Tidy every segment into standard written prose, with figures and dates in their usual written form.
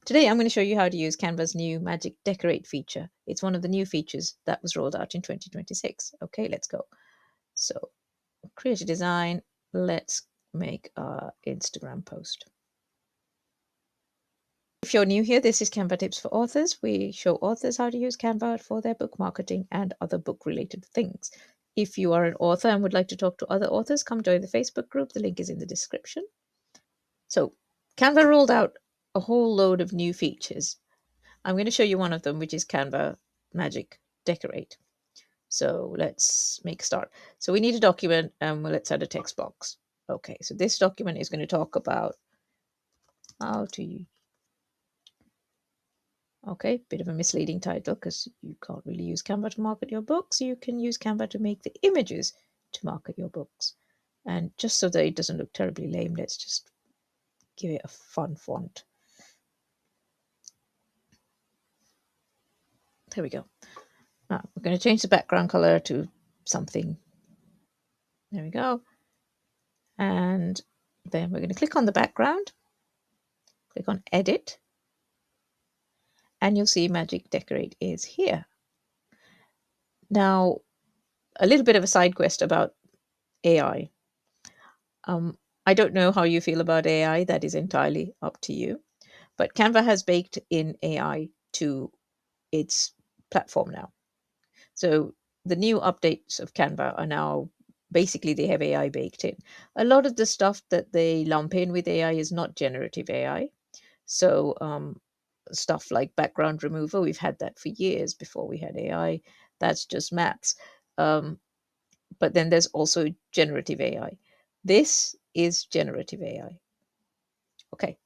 Today I'm going to show you how to use Canva's new Magic Decorate feature. It's one of the new features that was rolled out in 2026. Okay, let's go. So create a design. Let's make our Instagram post. If you're new here, this is Canva Tips for Authors. We show authors how to use Canva for their book marketing and other book related things. If you are an author and would like to talk to other authors, come join the Facebook group. The link is in the description. So Canva rolled out a whole load of new features. I'm going to show you one of them, which is Canva Magic Decorate. So let's make a start. So we need a document and let's add a text box. Okay, so this document is going to talk about how to, okay, bit of a misleading title because you can't really use Canva to market your books. You can use Canva to make the images to market your books. And just so that it doesn't look terribly lame, let's just give it a fun font. There we go. Now we're going to change the background color to something. There we go. And then we're going to click on the background, click on Edit, and you'll see Magic Decorate is here. Now, a little bit of a side quest about AI. I don't know how you feel about AI. That is entirely up to you. But Canva has baked in AI to its platform now. So the new updates of Canva are now basically they have AI baked in. A lot of the stuff that they lump in with AI is not generative AI. So stuff like background removal, we've had that for years before we had AI. That's just maths. But then there's also generative AI. This is generative AI. Okay.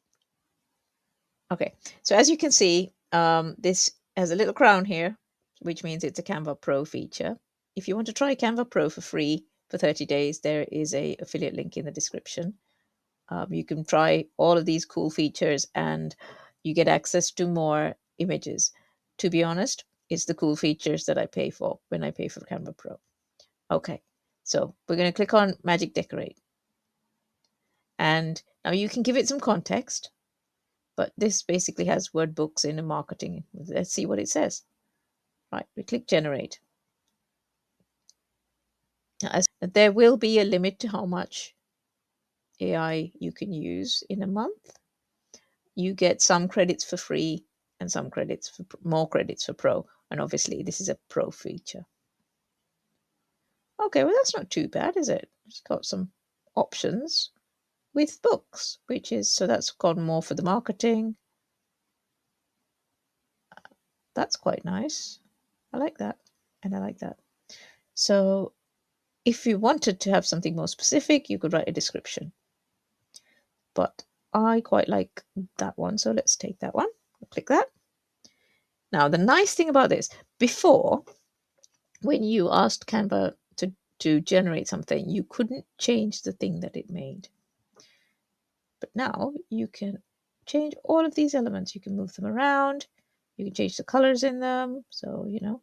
Okay. So as you can see, this has a little crown here, which means it's a Canva Pro feature. If you want to try Canva Pro for free for 30 days, there is a affiliate link in the description. You can try all of these cool features and you get access to more images. To be honest, it's the cool features that I pay for when I pay for Canva Pro. Okay, so we're going to click on Magic Decorate. And now you can give it some context, but this basically has word books in and marketing. Let's see what it says. Right, we click Generate. As there will be a limit to how much AI you can use in a month. You get some credits for free and some credits for more credits for pro, and obviously this is a pro feature. Okay, well that's not too bad, is it? It's got some options with books, which is, so that's gone more for the marketing. That's quite nice. I like that, and I like that. So if you wanted to have something more specific, you could write a description, but I quite like that one, so let's take that one. Click that. Now the nice thing about this, before, when you asked Canva to generate something, you couldn't change the thing that it made. But now you can change all of these elements. You can move them around. You can change the colors in them. So, you know,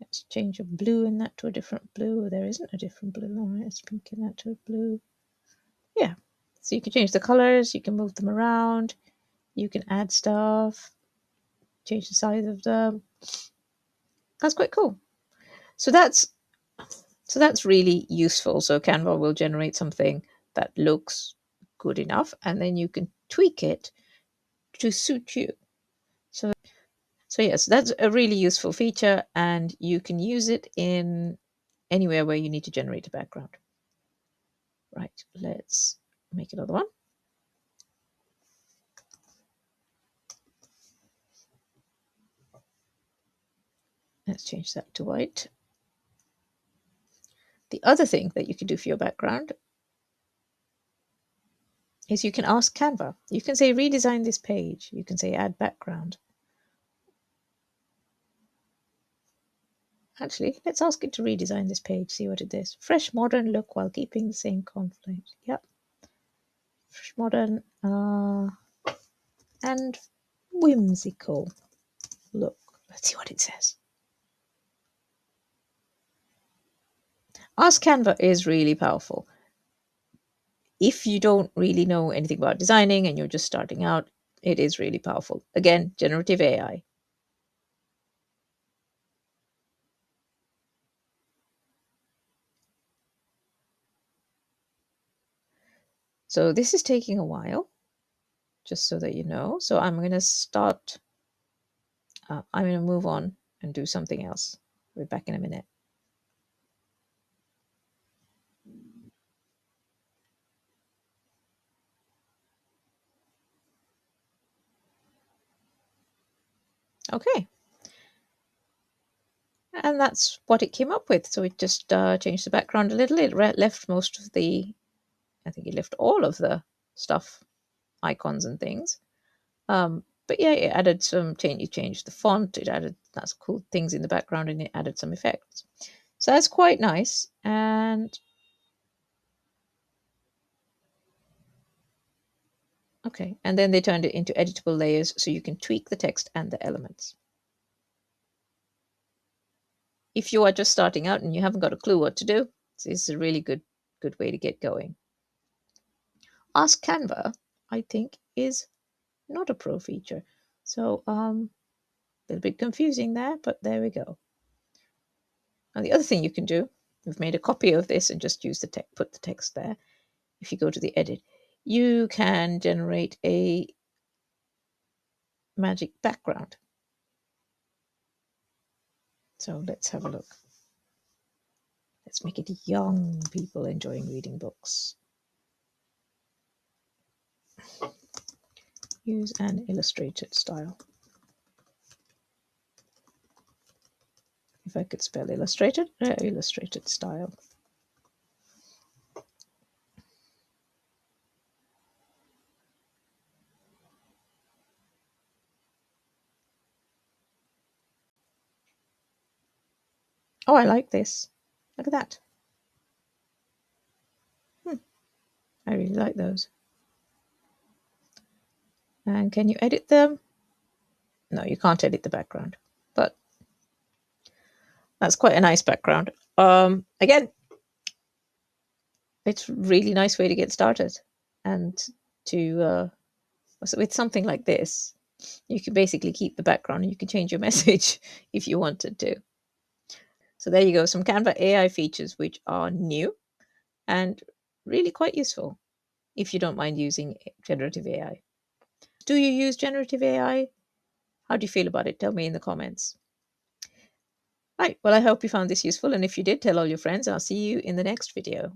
let's change a blue in that to a different blue. There isn't a different blue. All right, let's pink in that to a blue. Yeah. So you can change the colors. You can move them around. You can add stuff. Change the size of them. That's quite cool. So that's really useful. So Canva will generate something that looks good enough, and then you can tweak it to suit you. So yes, that's a really useful feature, and you can use it in anywhere where you need to generate a background. Right, let's make another one. Let's change that to white. The other thing that you can do for your background is you can ask Canva. You can say redesign this page. You can say add background. Actually, let's ask it to redesign this page, see what it is. Fresh, modern look while keeping the same conflict. Yep. Fresh, modern, and whimsical look. Let's see what it says. Ask Canva is really powerful. if you don't really know anything about designing and you're just starting out, it is really powerful. Again, generative AI. So this is taking a while, just so that you know. So I'm going to start, I'm going to move on and do something else. We're back in a minute. Okay. And that's what it came up with. So it just changed the background a little. It left most of the, I think it left all of the stuff, icons and things. But yeah, it added some change. It changed the font. It added that's cool things in the background, and it added some effects. So that's quite nice. And okay, and then they turned it into editable layers, so you can tweak the text and the elements. If you are just starting out and you haven't got a clue what to do, this is a really good way to get going. Ask Canva, I think, is not a pro feature. So a little bit confusing there, but there we go. And the other thing you can do, we've made a copy of this and just use the text, put the text there. If you go to the edit, you can generate a magic background. So let's have a look. Let's make it young people enjoying reading books. Use an illustrated style. If I could spell illustrated, illustrated style. Oh, I like this. Look at that. I really like those. And can you edit them? No, you can't edit the background, but that's quite a nice background. Again, it's a really nice way to get started. And to so with something like this, you can basically keep the background and you can change your message if you wanted to. So there you go, some Canva AI features which are new and really quite useful if you don't mind using generative AI. Do you use generative AI? How do you feel about it? Tell me in the comments. Right, well, I hope you found this useful, and if you did, tell all your friends. I'll see you in the next video.